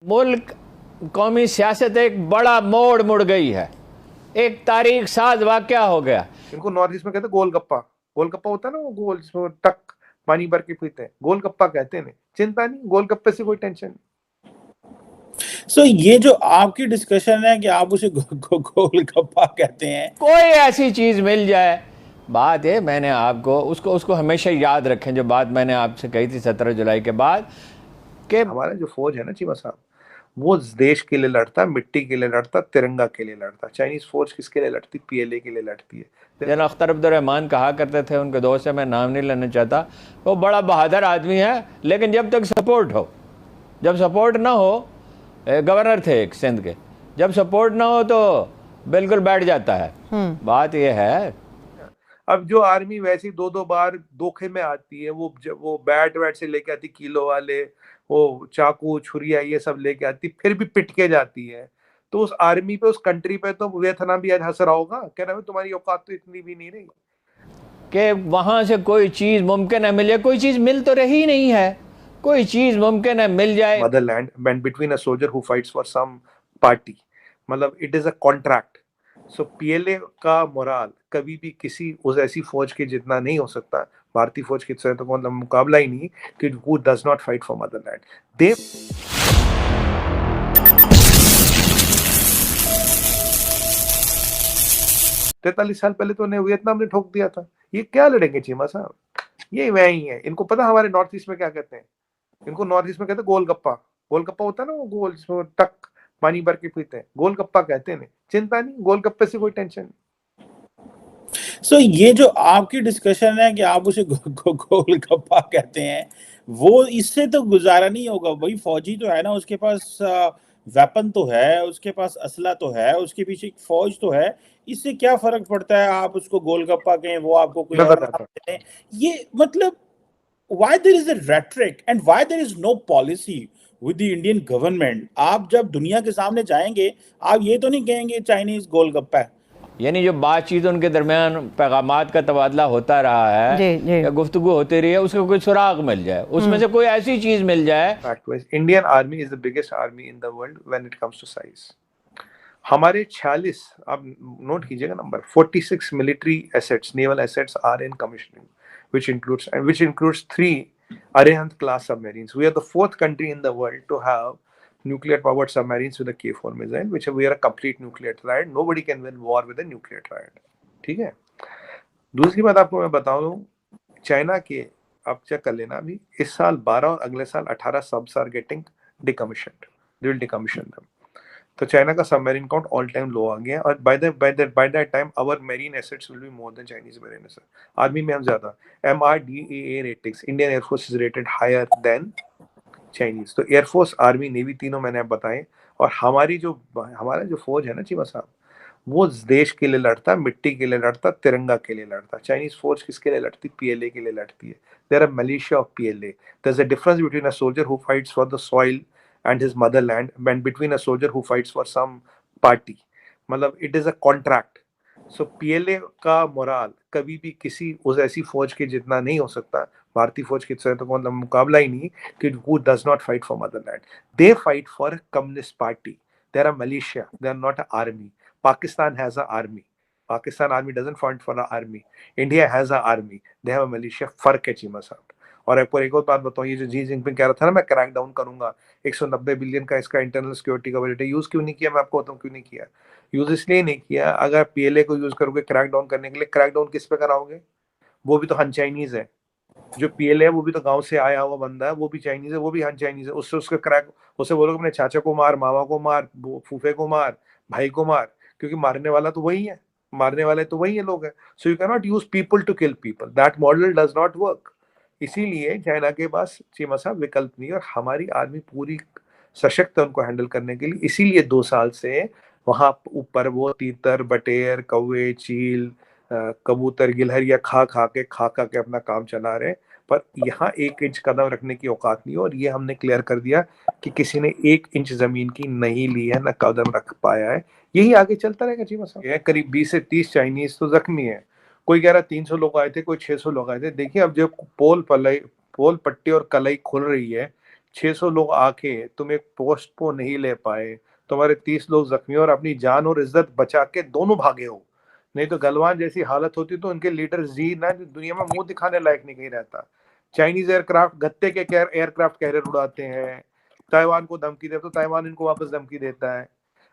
मुल्क कौमी सियासत एक बड़ा मोड़ मुड़ गई है। एक तारीख साज वाकया हो गया। इनको नॉर्थ ईस्ट में कहते हैं गोलगप्पा। गोलगप्पा होता है ना, वो गोल जिसमें टक पानी भर के पीते हैं, गोलगप्पा कहते हैं। चिंता नहीं, गोलगप्पे से कोई टेंशन नहीं। सो ये जो आपकी डिस्कशन है कि आप उसे गोलगप्पा कहते हैं, कोई ऐसी चीज मिल जाए, बात है मैंने आपको उसको हमेशा याद रखें जो बात मैंने आपसे कही थी 17 जुलाई के बाद कि हमारा जो फौज है ना चीमा साहब, वो देश के लिए लड़ता, मिट्टी के लिए लड़ता, तिरंगा के लिए लड़ता। चाइनीज फौज किसके लिए लड़ती? पीएलए के लिए लड़ती है। जनाब अख्तर अब्दुर्रहमान कहा करते थे, उनके दोस्त से मैं नाम नहीं लेना चाहता, वो बड़ा बहादुर आदमी है, लेकिन जब तक सपोर्ट हो, जब सपोर्ट ना हो, गवर्नर थे एक सिंध के, जब सपोर्ट ना हो तो बिल्कुल बैठ जाता है। बात यह है। अब जो आर्मी वैसी दो दो बार धोखे में आती है, वो बैट से लेके आती, किलो वाले वो चाकू छुरिया ये सब लेके आती, फिर भी पिट के जाती है। तो उस आर्मी पे, उस कंट्री पे तो वियतनाम भी आज हंस रहा होगा, कह रहा है तुम्हारी औकात तो इतनी भी नहीं रही कि वहां से कोई चीज मुमकिन है मिले। कोई चीज मिल तो रही नहीं है, कोई चीज मुमकिन है मिल जाए। Motherland and between a soldier who fights for some party, मतलब it is a contract. So PLA का मोराल कभी भी किसी उस ऐसी फौज के जितना नहीं हो सकता। भारतीय फौज के साथ तो मतलब मुकाबला ही नहीं कि who does not fight for motherland. दे 43 साल पहले तो उन्हें वियतनाम ने ठोक दिया था। ये क्या लड़ेंगे चीमा साहब? ये वह ही है। इनको पता हमारे नॉर्थ ईस्ट में क्या कहते हैं? इनको नॉर्थ ईस्ट में कहते हैं गोलगप्पा। गोलगप्पा होता है ना, वो गोल जिसमें टक पानी भर के पीते हैं, गोलगप्पा कहते हैं। चिंता नहीं, गोलगप्पे से कोई टेंशन नहीं। सो ये जो आपकी डिस्कशन है कि आप उसे गोलगप्पा कहते हैं, वो इससे तो गुजारा नहीं होगा भाई। फौजी तो है ना, उसके पास वेपन तो है, उसके पास असला तो है, उसके पीछे एक फौज तो है। इससे क्या फर्क पड़ता है आप उसको गोलगप्पा कहें, वो आपको कोई और नाम दें? ये मतलब why there is a rhetoric and why there is no policy with the Indian government? आप जब दुनिया के सामने जाएंगे, आप ये तो नहीं कहेंगे चाइनीज गोलगप्पा है। यानी जो बातचीत उनके दरमियान पैगामात का तबादला होता रहा है या गुफ्तगू होती रही है, उसका कोई सुराग मिल जाए, उसमें से कोई ऐसी चीज मिल जाए। Indian army is the biggest army in the world when it comes to size. हमारे 46, आप नोट कीजिएगा number, 46 military assets, naval assets are in commissioning, which includes 3 Arihant class submarines. We are the 4th country in the world to have nuclear powered submarines with a K4 missile, which we are a complete nuclear triad. Nobody can win war with a nuclear triad. ठीक है। दूसरी बात आपको मैं बता दूं, China के, आप चेक कर लेना, अभी इस साल 12 और अगले साल 18 subs are getting decommissioned. They will decommission them. तो चाइना का submarine count all time low आ गया, और by that time our marine assets will be more than Chinese marine asset. Army में हम ज्यादा, MRDAA ratings, Indian air force is rated higher than Chinese. तो air force, army, navy, तीनों मैंने आप बताए। और हमारा जो फौज है ना चीमा साहब, वो देश के लिए लड़ता, मिट्टी के लिए लड़ता, तिरंगा के लिए लड़ता। चाइनीज फौज किसके लिए लड़ती? पीएलए के लिए लड़ती है। There are militia of PLA. There is a difference between a soldier who fights for the soil and his motherland and between a soldier who fights for some party, मतलब it is a contract. So PLA का morale कभी भी किसी उस ऐसी फौज के जितना नहीं हो सकता। भारतीय फौज के साथ तो मतलब मुकाबला ही नहीं कि who does not fight for motherland. They fight for a communist party. They are a militia. They are not an army. Pakistan has an army. Pakistan army doesn't fight for an army. India has an army. They have a militia. फर्क है चीमा साहब। और आपको एक और बात बताऊं, ये जो जी जिनपिंग कह रहा था ना मैं क्रैक डाउन करूंगा, 190 बिलियन का इसका इंटरनल सिक्योरिटी का बजट है, यूज क्यों नहीं किया? मैं आपको बताऊं क्यों नहीं किया। यूज इसलिए नहीं किया, अगर पीएलए को यूज करोगे क्रैक डाउन करने के लिए, क्रैक डाउन किस पे कराओगे? वो भी तो हन चाइनीज है। जो पीएलए है वो भी तो गांव से आया हुआ बंदा है, वो भी चाइनीज है, वो भी हन चाइनीज है। उससे उसका क्रैक, उससे बोलोगे अपने चाचा को मार, मामा को मार, फूफे को मार, भाई को मार, क्योंकि मारने वाला तो वही है, मारने वाले तो वही है लोग हैं। So you can not use people to kill people, that model does not work. इसीलिए चाइना के पास चीमा साहब विकल्प नहीं, और हमारी आर्मी पूरी सशक्त है उनको हैंडल करने के लिए। इसीलिए 2 साल से वहां ऊपर वो तीतर, बटेर, कौवे, चील, कबूतर, गिलहरिया खा खा के अपना काम चला रहे, पर यहाँ 1 इंच कदम रखने की औकात नहीं है। और ये हमने क्लियर कर दिया कि किसी ने 1 इंच जमीन की नहीं ली है, न कदम रख पाया है। यही आगे चलता रहेगा चीमा साहब। करीब 20 से 30 चाइनीज तो जख्मी है। कोई कह रहा 300 लोग आए थे, कोई 600 लोग आए थे। देखिए अब जब पोल पट्टी और कलई खुल रही है, 600 लोग आके तुम एक पोस्ट को नहीं ले पाए, तुम्हारे 30 लोग जख्मी और अपनी जान और इज्जत बचा के दोनों भागे हो। नहीं तो गलवान जैसी हालत होती तो उनके लीडर जी ना दुनिया में मुंह दिखाने लायक नहीं कहीं रहता। चाइनीज एयरक्राफ्ट गत्ते के एयरक्राफ्ट कैरियर उड़ाते हैं, ताइवान को धमकी दे तो ताइवान इनको वापस धमकी देता है।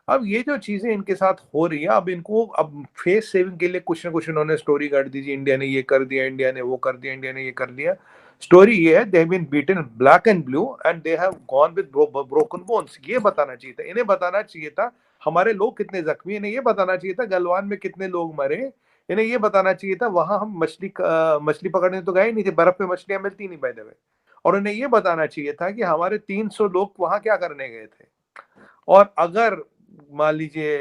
अब ये जो चीजें इनके साथ हो रही है, अब इनको अब फेस सेविंग के लिए कुछ ना कुछ इन्होंने स्टोरी काट दी, इंडिया ने ये कर दिया, इंडिया ने वो कर दिया, इंडिया ने ये कर दिया। स्टोरी ये है, they have been beaten black and blue and they have gone with broken bones. ये बताना चाहिए था, इन्हें बताना चाहिए था हमारे लोग कितने जख्मी, इन्हें ये बताना चाहिए था गलवान में कितने लोग मरे, इन्हें ये बताना चाहिए था वहां हम मछली पकड़ने तो गए नहीं थे, बर्फ पे मछलियां मिलती नहीं बाय द वे। और उन्हें ये बताना चाहिए था कि हमारे 300 लोग वहां क्या करने गए थे। और अगर मान लीजिए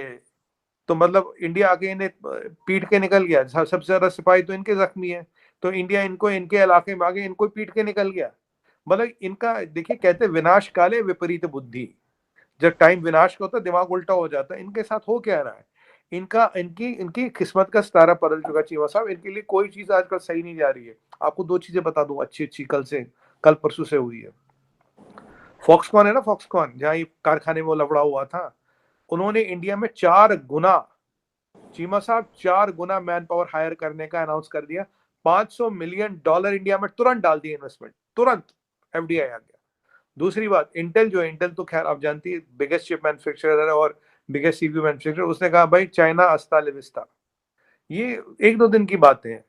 तो मतलब इंडिया आके इन्हें पीट के निकल गया, सबसे ज्यादा सिपाही तो इनके जख्मी है, तो इंडिया इनको इनके इलाके में आगे इनको पीट के निकल गया। मतलब इनका देखिए, कहते विनाश काले विपरीत बुद्धि, जब टाइम विनाश का होता है दिमाग उल्टा हो जाता है। इनके साथ हो क्या रहा है, इनका इनकी इनकी किस्मत का सितारा बदल चुका चीमा साहब। इनके लिए कोई चीज आजकल सही नहीं जा रही है। आपको 2 चीजें बता दूं अच्छी अच्छी, कल परसों से हुई है। फॉक्सकॉन है ना, फॉक्सकॉन जहाँ ये कारखाने में लफड़ा हुआ था, उन्होंने इंडिया में 4 गुना, चीमा साहब 4 गुना मैन पावर हायर करने का अनाउंस कर दिया। $500 मिलियन इंडिया में तुरंत डाल दिए इन्वेस्टमेंट, तुरंत एफडीआई आ गया। दूसरी बात, इंटेल जो है, इंटेल तो खैर आप जानती है बिगेस्ट चिप मैन्युफैक्चरर है और बिगेस्ट सीपीयू मैन्युफैक्चरर, उसने कहा भाई चाइना अस्ता लिविस्ता। ये 1-2 दिन की बातें हैं।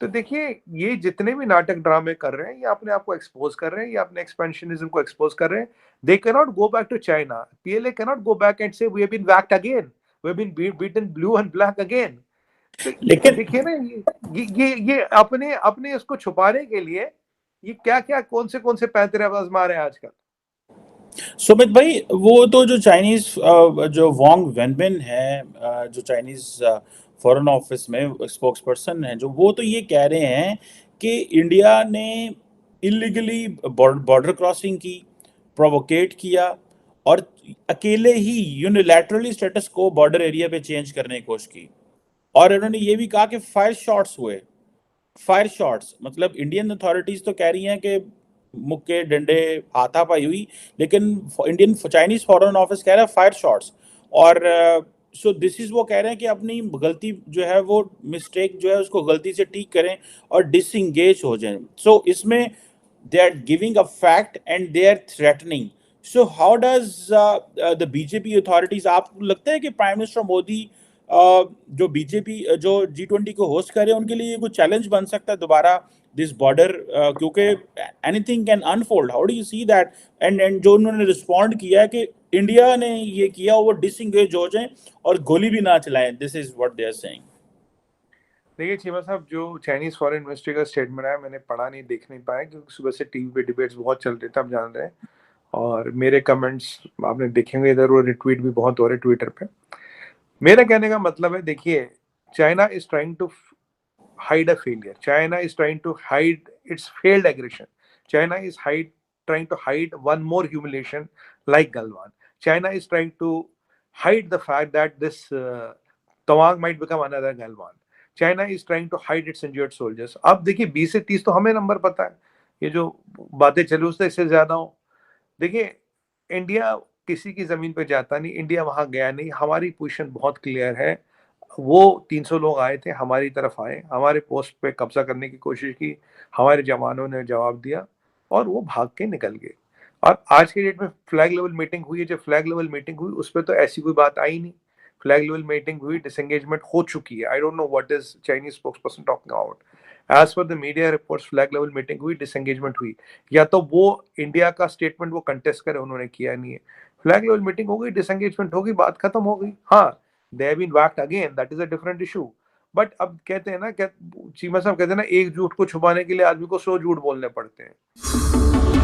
तो देखिए, ये जितने भी नाटक ड्रामे कर रहे हैं, ये अपने आप को एक्सपोज कर रहे हैं, ये अपने एक्सपेंशनिज्म को एक्सपोज कर रहे हैं। They can not go back to China, PLA can not go back and say we have been whacked again, we have been beaten blue and black again. तो लेकिन देखिए ना, ये अपने अपने इसको छुपाने के लिए ये क्या क्या कौन से पैंतरे आजमा रहे हैं आजकल। सुमित भाई, वो तो जो चाइनीज जो वांग वेनबिन है, जो चाइनीज फॉरेन ऑफिस में स्पोक्स पर्सन है, जो वो तो ये कह रहे हैं कि इंडिया ने इलीगली बॉर्डर क्रॉसिंग की, प्रोवोकेट किया और अकेले ही यूनिलैटरली स्टेटस को बॉर्डर एरिया पे चेंज करने की कोशिश की। और इन्होंने ये भी कहा कि फायर शॉट्स हुए। फायर शॉट्स मतलब इंडियन अथॉरिटीज तो कह रही हैं कि मुक्के डंडे हाथापाई हुई, लेकिन इंडियन चाइनीज फॉरेन ऑफिस कह रहा है फायर शॉट्स। और सो दिस इज वो कह रहे हैं कि अपनी गलती जो है, वो मिस्टेक जो है उसको गलती से ठीक करें और डिसंगेज हो जाएं। सो इसमें they are giving a fact and they are threatening. So how does the BJP authorities, आपको लगता है कि प्राइम मिनिस्टर मोदी जो बीजेपी जो G20 को होस्ट करे, उनके लिए कोई चैलेंज बन सकता है दोबारा दिस बॉर्डर, क्योंकि anything can unfold? How do you see that? And जो उन्होंने रिस्पॉन्ड किया है कि इंडिया ने ये किया, वो डिसंगेज हो जाए और गोली भी ना चलाएं, this is what they are saying. देखिए चीमा साहब, जो चाइनीज फॉरेन मिनिस्ट्री का स्टेटमेंट आया, मैंने पढ़ा नहीं, देख नहीं पाया, क्योंकि सुबह से टीवी पे डिबेट्स बहुत चल रहे थे, आप जान रहे हैं। और मेरे कमेंट्स आपने देखेंगे इधर, वो रिट्वीट भी बहुत हो रहे ट्विटर पे। मेरा कहने का मतलब है, देखिए, China is trying to hide a failure. China is trying to hide its failed aggression. China is trying to hide one more humiliation like Galwan. China is trying to hide the fact that this Tawang might become another Galwan. China is trying to hide its injured soldiers. अब देखिए 20 से 30 तो हमें number पता है, ये जो बातें चली उससे इससे ज्यादा हो। देखिए, इंडिया किसी की जमीन पे जाता नहीं, इंडिया वहां गया नहीं, हमारी पोजीशन बहुत क्लियर है। वो 300 लोग आए थे, हमारी तरफ आए, हमारे पोस्ट पे कब्जा करने की कोशिश की, हमारे जवानों ने जवाब दिया और वो भाग के निकल गए। और आज के डेट में फ्लैग लेवल मीटिंग हुई है, जब फ्लैग लेवल मीटिंग हुई उस पर तो ऐसी कोई बात आई नहीं। फ्लैग लेवल मीटिंग हुई, डिसएंगेजमेंट हो चुकी है। I don't know what is Chinese spokesperson talking about. As per the media reports, flag level meeting हुई, डिसएंगेजमेंट हुई। या तो वो इंडिया का स्टेटमेंट वो कंटेस्ट करे, उन्होंने किया नहीं है। फ्लैग लेवल मीटिंग हो गई, डिसएंगेजमेंट हो गई, बात खत्म हो गई। हाँ, they have been whacked again, that is a different issue. But अब कहते हैं ना, चीमा साहब कहते हैं ना, एक झूठ को छुपाने के लिए आदमी को 100 झूठ बोलने पड़ते हैं।